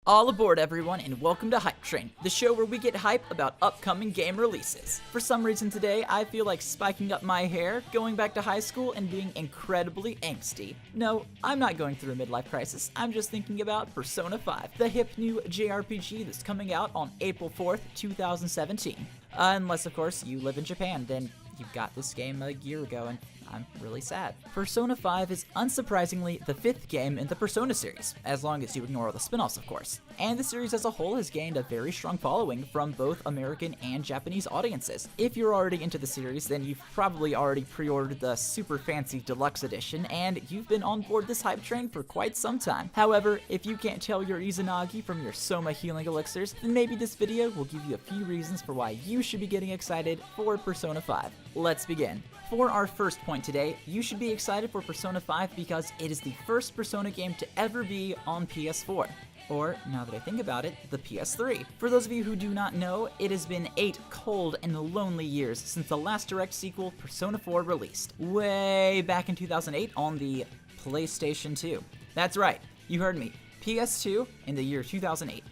All aboard everyone and welcome to Hype Train, the show where we get hype about upcoming game releases. For some reason today, I feel like spiking up my hair, going back to high school, and being incredibly angsty. No, I'm not going through a midlife crisis, I'm just thinking about Persona 5, the hip new JRPG that's coming out on April 4th, 2017. Unless of course you live in Japan, then you got this game a year ago and I'm really sad. Persona 5 is unsurprisingly the 5th game in the Persona series, as long as you ignore all the spin-offs of course. And the series as a whole has gained a very strong following from both American and Japanese audiences. If you're already into the series, then you've probably already pre-ordered the super fancy deluxe edition, and you've been on board this hype train for quite some time. However, if you can't tell your Izanagi from your Soma healing elixirs, then maybe this video will give you a few reasons for why you should be getting excited for Persona 5. Let's begin. For our first point today, you should be excited for Persona 5 because it is the first Persona game to ever be on PS4. Or, now that I think about it, the PS3. For those of you who do not know, it has been 8 cold and lonely years since the last direct sequel, Persona 4, released. Way back in 2008 on the PlayStation 2. That's right, you heard me, PS2 in the year 2008.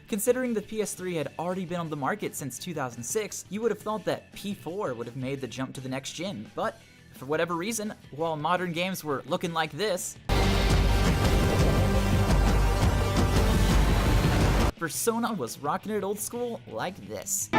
Considering the PS3 had already been on the market since 2006, you would have thought that P4 would have made the jump to the next gen, but for whatever reason, while modern games were looking like this, Persona was rocking it old school like this.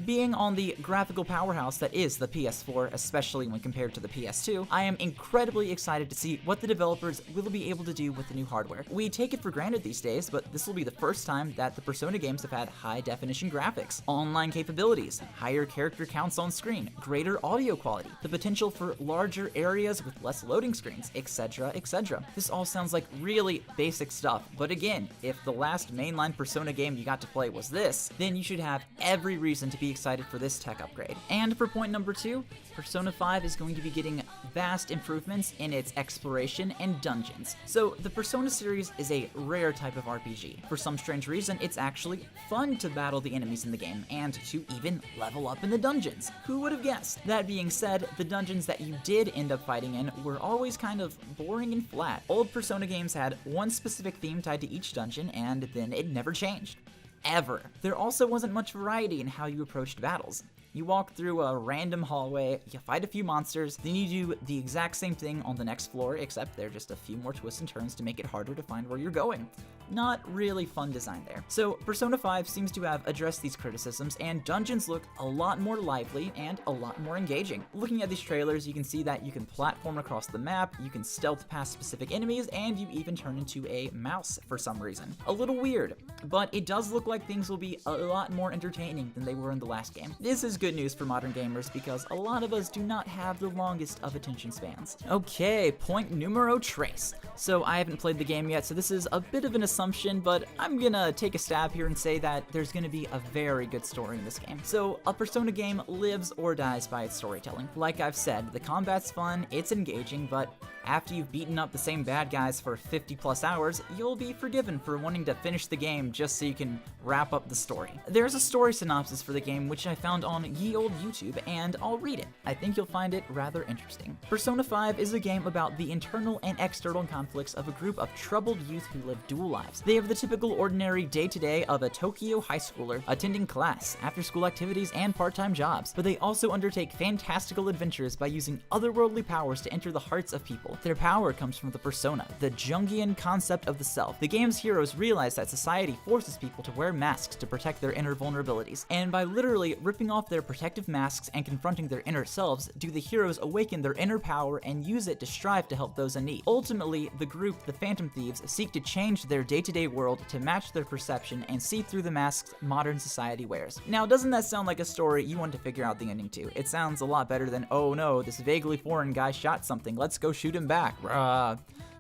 Being on the graphical powerhouse that is the PS4, especially when compared to the PS2, I am incredibly excited to see what the developers will be able to do with the new hardware. We take it for granted these days, but this will be the first time that the Persona games have had high-definition graphics, online capabilities, higher character counts on screen, greater audio quality, the potential for larger areas with less loading screens, etc., etc. This all sounds like really basic stuff, but again, if the last mainline Persona game you got to play was this, then you should have every reason to be excited for this tech upgrade. And for point number 2, Persona 5 is going to be getting vast improvements in its exploration and dungeons. So the Persona series is a rare type of RPG. For some strange reason, it's actually fun to battle the enemies in the game and to even level up in the dungeons. Who would have guessed? That being said, the dungeons that you did end up fighting in were always kind of boring and flat. Old Persona games had one specific theme tied to each dungeon and then it never changed. Ever. There also wasn't much variety in how you approached battles. You walk through a random hallway, you fight a few monsters, then you do the exact same thing on the next floor, except there are just a few more twists and turns to make it harder to find where you're going. Not really fun design there. So Persona 5 seems to have addressed these criticisms, and dungeons look a lot more lively and a lot more engaging. Looking at these trailers, you can see that you can platform across the map, you can stealth past specific enemies, and you even turn into a mouse for some reason. A little weird, but it does look like things will be a lot more entertaining than they were in the last game. This is good news for modern gamers because a lot of us do not have the longest of attention spans. Okay, point numero tres. So I haven't played the game yet, so this is a bit of an assumption, but I'm gonna take a stab here and say that there's gonna be a very good story in this game. So a Persona game lives or dies by its storytelling. Like I've said, the combat's fun, it's engaging, but after you've beaten up the same bad guys for 50 plus hours, you'll be forgiven for wanting to finish the game just so you can wrap up the story. There's a story synopsis for the game which I found on ye old YouTube, and I'll read it. I think you'll find it rather interesting. Persona 5 is a game about the internal and external conflicts of a group of troubled youth who live dual lives. They have the typical ordinary day-to-day of a Tokyo high schooler attending class, after-school activities, and part-time jobs, but they also undertake fantastical adventures by using otherworldly powers to enter the hearts of people. Their power comes from the persona, the Jungian concept of the self. The game's heroes realize that society forces people to wear masks to protect their inner vulnerabilities, and by literally ripping off their protective masks and confronting their inner selves, do the heroes awaken their inner power and use it to strive to help those in need. Ultimately, the group, the Phantom Thieves, seek to change their day-to-day world to match their perception and see through the masks modern society wears. Now, doesn't that sound like a story you want to figure out the ending to? It sounds a lot better than, oh no, this vaguely foreign guy shot something, let's go shoot him back.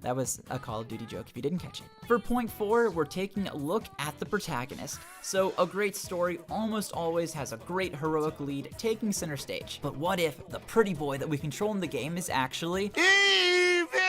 That was a Call of Duty joke if you didn't catch it. For point 4, we're taking a look at the protagonist. So a great story almost always has a great heroic lead taking center stage. But what if the pretty boy that we control in the game is actually evil?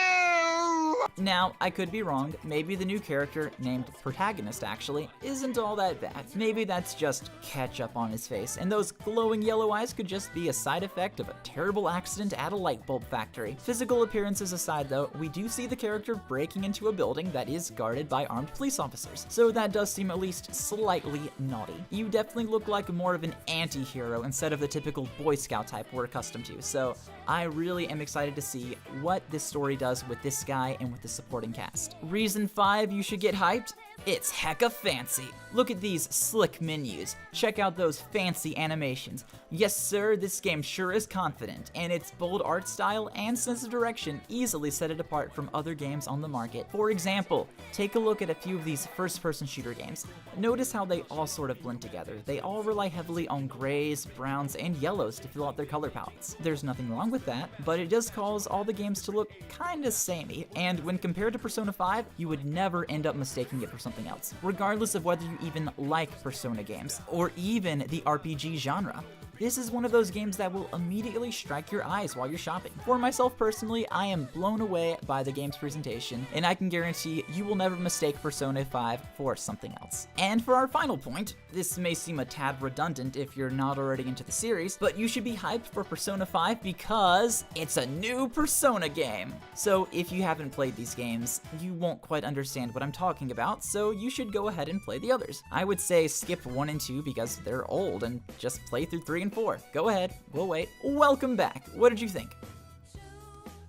Now, I could be wrong. Maybe the new character, named Protagonist actually, isn't all that bad. Maybe that's just ketchup on his face, and those glowing yellow eyes could just be a side effect of a terrible accident at a light bulb factory. Physical appearances aside though, we do see the character breaking into a building that is guarded by armed police officers, so that does seem at least slightly naughty. You definitely look like more of an anti-hero instead of the typical Boy Scout type we're accustomed to, so I really am excited to see what this story does with this guy and with the supporting cast. Reason 5 you should get hyped? It's hecka fancy. Look at these slick menus. Check out those fancy animations. Yes sir, this game sure is confident, and its bold art style and sense of direction easily set it apart from other games on the market. For example, take a look at a few of these first-person shooter games. Notice how they all sort of blend together. They all rely heavily on grays, browns, and yellows to fill out their color palettes. There's nothing wrong with that, but it does cause all the games to look kinda samey, and when compared to Persona 5, you would never end up mistaking it for something else, regardless of whether you even like Persona games, or even the RPG genre. This is one of those games that will immediately strike your eyes while you're shopping. For myself personally, I am blown away by the game's presentation, and I can guarantee you will never mistake Persona 5 for something else. And for our final point, this may seem a tad redundant if you're not already into the series, but you should be hyped for Persona 5 because it's a new Persona game. So if you haven't played these games, you won't quite understand what I'm talking about, so you should go ahead and play the others. I would say skip 1 and 2 because they're old and just play through 3 and 4. Go ahead, we'll wait. Welcome back. What did you think?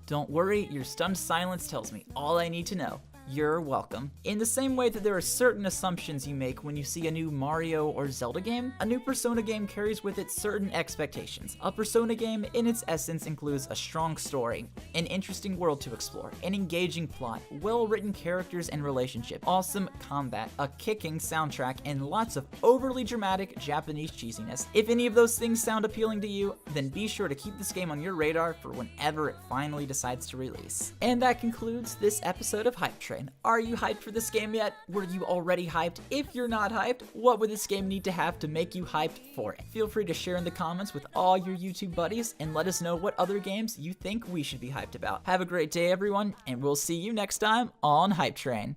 Don't worry, your stunned silence tells me all I need to know. You're welcome. In the same way that there are certain assumptions you make when you see a new Mario or Zelda game, a new Persona game carries with it certain expectations. A Persona game, in its essence, includes a strong story, an interesting world to explore, an engaging plot, well-written characters and relationships, awesome combat, a kicking soundtrack, and lots of overly dramatic Japanese cheesiness. If any of those things sound appealing to you, then be sure to keep this game on your radar for whenever it finally decides to release. And that concludes this episode of Hype Train. Are you hyped for this game yet? Were you already hyped? If you're not hyped, what would this game need to have to make you hyped for it? Feel free to share in the comments with all your YouTube buddies and let us know what other games you think we should be hyped about. Have a great day, everyone, and we'll see you next time on Hype Train.